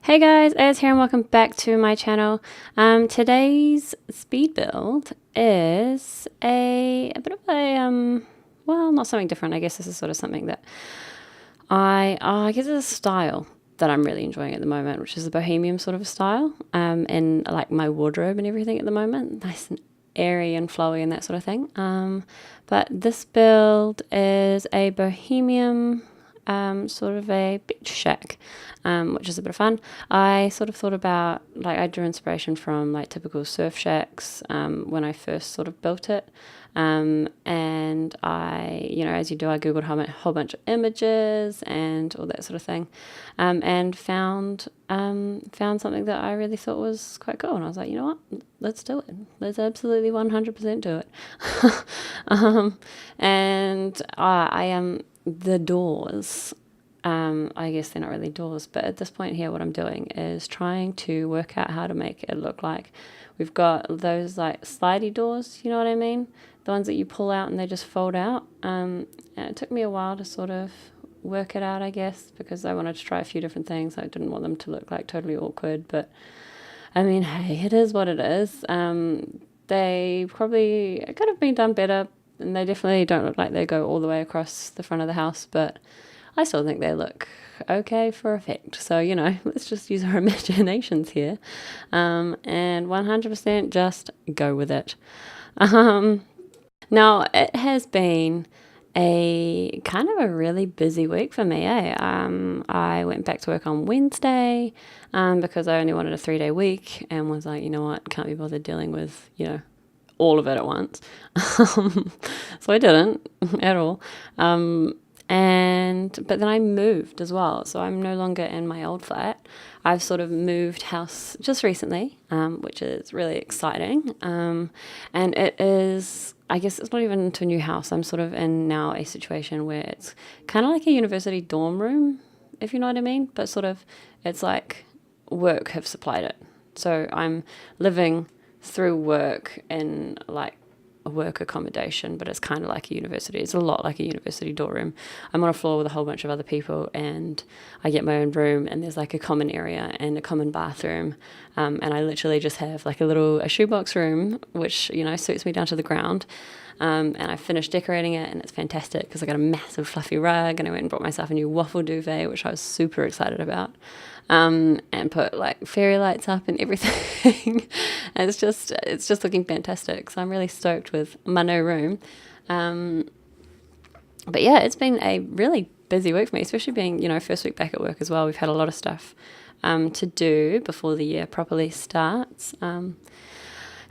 Hey guys, Az here and welcome back to my channel. Today's speed build is a bit of a, well, not something different. I guess this is sort of something that I guess it's a style that I'm really enjoying at the moment, which is the bohemian sort of a style, in like my wardrobe and everything at the moment. Nice and airy and flowy and that sort of thing. But this build is a bohemian sort of a beach shack, which is a bit of fun. I sort of thought about, like, I drew inspiration from like typical surf shacks when I first sort of built it, and I, you know, as you do, I googled a whole bunch of images and all that sort of thing, and found something that I really thought was quite cool, and I was like, you know what, let's do it. Let's absolutely 100% do it. And I am the doors. I guess they're not really doors, but at this point here, what I'm doing is trying to work out how to make it look like we've got those like slidey doors, you know what I mean? The ones that you pull out and they just fold out. And it took me a while to sort of work it out, I guess, because I wanted to try a few different things. I didn't want them to look like totally awkward, but I mean, hey, it is what it is. They probably could have been done better, and they definitely don't look like they go all the way across the front of the house, but I still think they look okay for effect. So, you know, let's just use our imaginations here, and 100% just go with it. Now, it has been a kind of a really busy week for me, eh? I went back to work on Wednesday because I only wanted a 3-day week and was like, you know what, can't be bothered dealing with, you know, all of it at once. So I didn't at all. But then I moved as well. So I'm no longer in my old flat. I've sort of moved house just recently, which is really exciting. And it is, I guess it's not even into a new house. I'm sort of in now a situation where it's kind of like a university dorm room, if you know what I mean. But sort of, it's like work have supplied it. So I'm living through work in like a work accommodation, but it's kind of like a university. It's a lot like a university dorm room. I'm on a floor with a whole bunch of other people, and I get my own room, and there's like a common area and a common bathroom, and I literally just have like a shoebox room, which, you know, suits me down to the ground. And I finished decorating it, and it's fantastic because I got a massive fluffy rug, and I went and brought myself a new waffle duvet, which I was super excited about, and put like fairy lights up and everything. And it's just looking fantastic. So I'm really stoked with my new room. But yeah, it's been a really busy week for me, especially being, you know, first week back at work as well. We've had a lot of stuff to do before the year properly starts.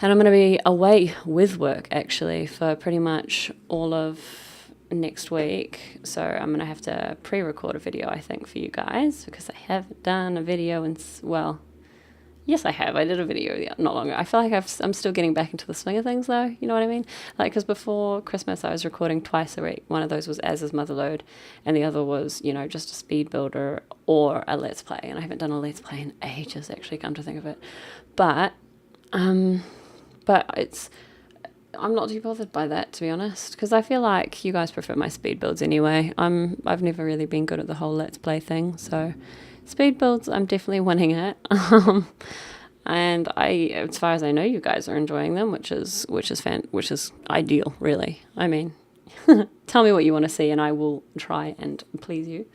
And I'm going to be away with work, actually, for pretty much all of next week. So I'm going to have to pre-record a video, I think, for you guys, because I haven't done a video in, well, yes, I have. I did a video not long ago. I feel like I'm still getting back into the swing of things, though. You know what I mean? Like, because before Christmas, I was recording twice a week. One of those was Az's Motherload, and the other was, you know, just a speed builder or a Let's Play. And I haven't done a Let's Play in ages, actually, come to think of it. But I'm not too bothered by that, to be honest, because I feel like you guys prefer my speed builds anyway. I've never really been good at the whole Let's Play thing, so speed builds, I'm definitely winning it. And as far as I know, you guys are enjoying them, which is ideal, really. I mean, tell me what you want to see, and I will try and please you,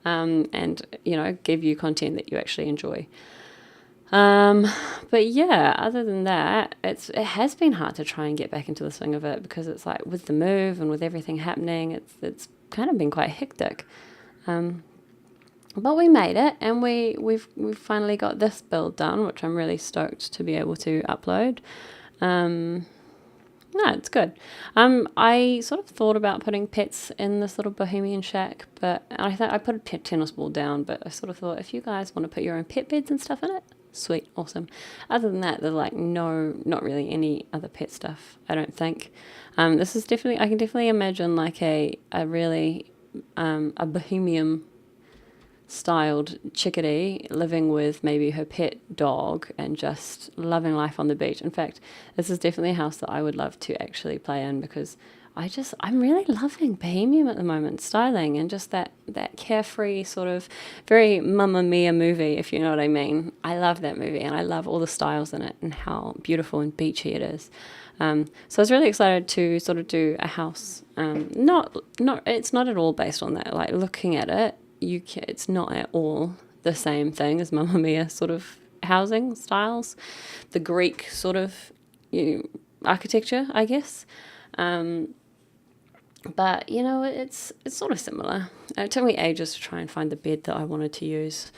and, you know, give you content that you actually enjoy. But yeah, other than that, it has been hard to try and get back into the swing of it, because it's like with the move and with everything happening, it's kind of been quite hectic. But we made it, and we've finally got this build done, which I'm really stoked to be able to upload. No, it's good. I sort of thought about putting pets in this little bohemian shack, but I thought I put a pet tennis ball down, but I sort of thought, if you guys want to put your own pet beds and stuff in it, sweet, awesome. Other than that, there's like not really any other pet stuff, I don't think. This is definitely, I can definitely imagine like a really a bohemian styled chickadee living with maybe her pet dog and just loving life on the beach. In fact, this is definitely a house that I would love to actually play in, because I'm really loving Bohemian at the moment, styling and just that carefree sort of very Mamma Mia movie, if you know what I mean. I love that movie and I love all the styles in it and how beautiful and beachy it is. So I was really excited to sort of do a house. It's not at all based on that. Like looking at it, it's not at all the same thing as Mamma Mia sort of housing styles, the Greek sort of architecture, I guess. But it's sort of similar. It took me ages to try and find the bed that I wanted to use,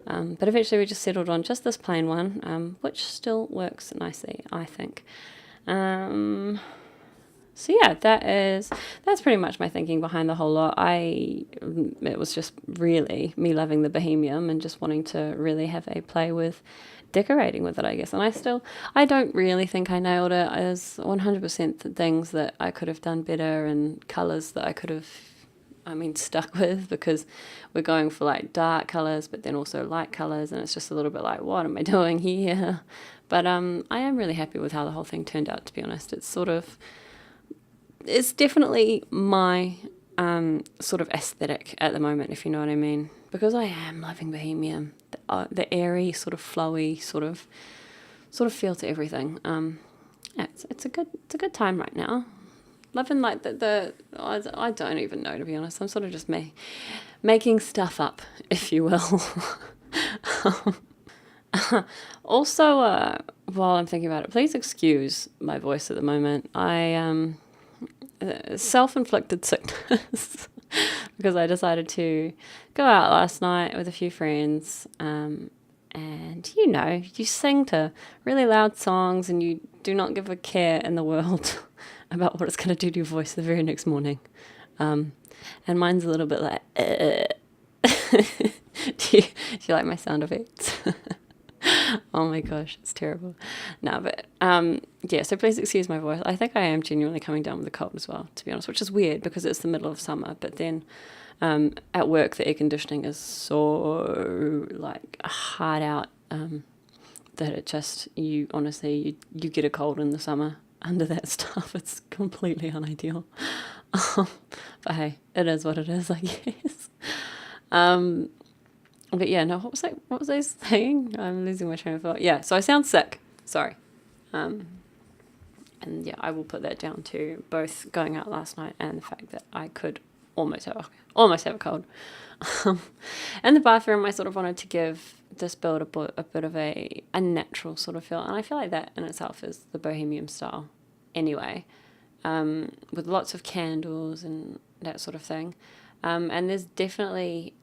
but eventually we just settled on just this plain one, which still works nicely, I think. So yeah, that's pretty much my thinking behind the whole lot. It was just really me loving the Bohemian and just wanting to really have a play with decorating with it, I guess. And I don't really think I nailed it. As 100% things that I could have done better and colours that I could have, stuck with, because we're going for like dark colours, but then also light colours, and it's just a little bit like, what am I doing here? But I am really happy with how the whole thing turned out, to be honest. It's definitely my sort of aesthetic at the moment, if you know what I mean, because I am loving Bohemian, the airy, sort of flowy, sort of feel to everything. Yeah, it's a good time right now. Loving like I don't even know, to be honest. I'm sort of just making stuff up, if you will. Also, while I'm thinking about it, please excuse my voice at the moment. I self-inflicted sickness because I decided to go out last night with a few friends, and you sing to really loud songs and you do not give a care in the world about what it's going to do to your voice the very next morning, and mine's a little bit like do you like my sound effects? Oh my gosh, it's terrible. No, but yeah, so please excuse my voice. I think I am genuinely coming down with a cold as well, to be honest, which is weird because it's the middle of summer. But then at work, the air conditioning is so like hard out that it just, you get a cold in the summer under that stuff. It's completely unideal. But hey, it is what it is, I guess. But yeah, no, what was I saying? I'm losing my train of thought. Yeah, so I sound sick. Sorry. And yeah, I will put that down to both going out last night and the fact that I could almost have a cold. And the bathroom, I sort of wanted to give this build a bit of a natural sort of feel. And I feel like that in itself is the Bohemian style anyway, with lots of candles and that sort of thing. And there's definitely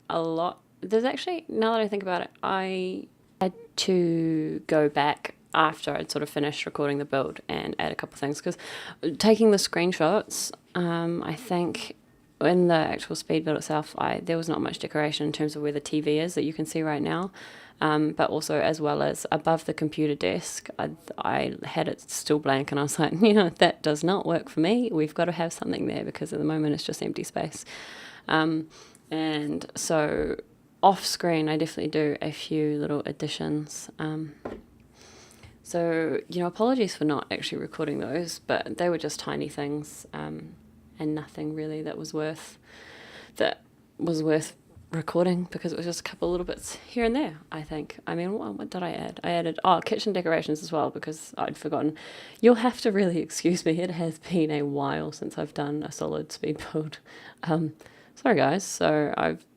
there's actually, now that I think about it, I had to go back after I'd sort of finished recording the build and add a couple of things, because taking the screenshots, I think in the actual speed build itself, there was not much decoration in terms of where the TV is that you can see right now, but also as well as above the computer desk, I had it still blank, and I was like, that does not work for me. We've got to have something there, because at the moment it's just empty space. And so off screen, I definitely do a few little additions. So, apologies for not actually recording those, but they were just tiny things, and nothing really that was worth recording, because it was just a couple little bits here and there, I think. I mean, what did I add? I added kitchen decorations as well, because I'd forgotten. You'll have to really excuse me. It has been a while since I've done a solid speed build. Sorry guys. So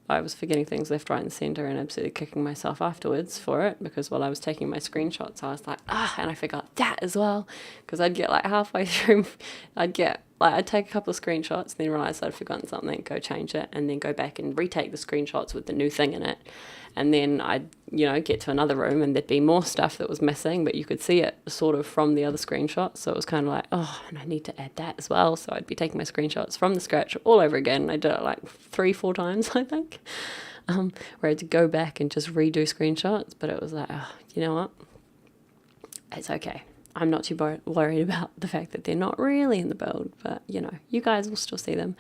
I was forgetting things left, right, and centre, and absolutely kicking myself afterwards for it, because while I was taking my screenshots, I was like, and I forgot that as well, because I'd get like halfway through, I'd take a couple of screenshots, then realise I'd forgotten something, go change it, and then go back and retake the screenshots with the new thing in it, and then I'd, get to another room and there'd be more stuff that was missing, but you could see it sort of from the other screenshots, so it was kind of like, and I need to add that as well, so I'd be taking my screenshots from the scratch all over again. I did it like 3-4 times, I think, where I had to go back and just redo screenshots, but it was like, you know what, it's okay. I'm not too worried about the fact that they're not really in the build, but you guys will still see them.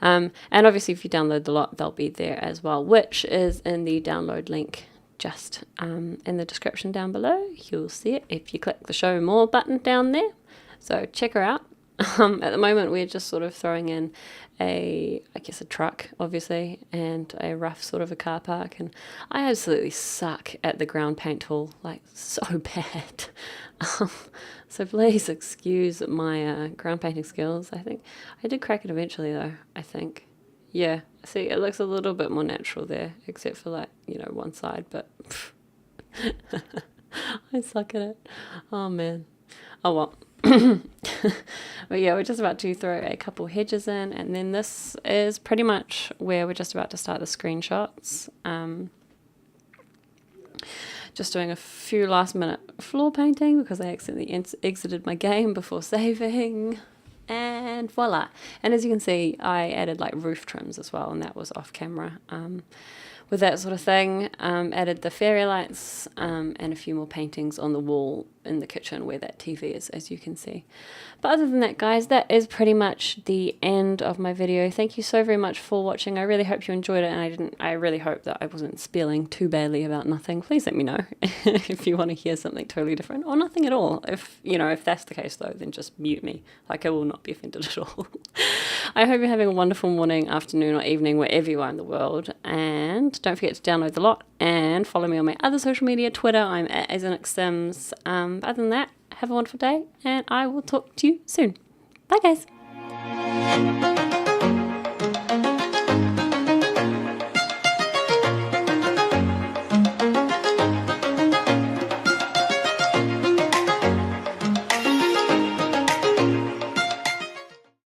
And obviously if you download the lot, they'll be there as well, which is in the download link just in the description down below. You'll see it if you click the show more button down there. So check her out. At the moment, we're just sort of throwing in I guess a truck, obviously, and a rough sort of a car park. And I absolutely suck at the ground paint tool, like so bad. Um, so please excuse my ground painting skills. I think I did crack it eventually, though, I think. Yeah, see, it looks a little bit more natural there, except for like, one side, but I suck at it. Oh, man. Oh, well. But yeah, we're just about to throw a couple hedges in, and then this is pretty much where we're just about to start the screenshots. Just doing a few last minute floor painting because I accidentally exited my game before saving, and voila. And as you can see, I added like roof trims as well, and that was off camera. With that sort of thing, added the fairy lights and a few more paintings on the wall in the kitchen where that TV is, as you can see. But other than that, guys, that is pretty much the end of my video. Thank you so very much for watching. I really hope you enjoyed it, and I really hope that I wasn't spilling too badly about nothing. Please let me know if you want to hear something totally different, or nothing at all. If that's the case, though, then just mute me. Like, I will not be offended at all. I hope you're having a wonderful morning, afternoon, or evening wherever you are in the world, and don't forget to download the lot and follow me on my other social media. Twitter, I'm at Azrnyx. Other than that, have a wonderful day, and I will talk to you soon. Bye, guys.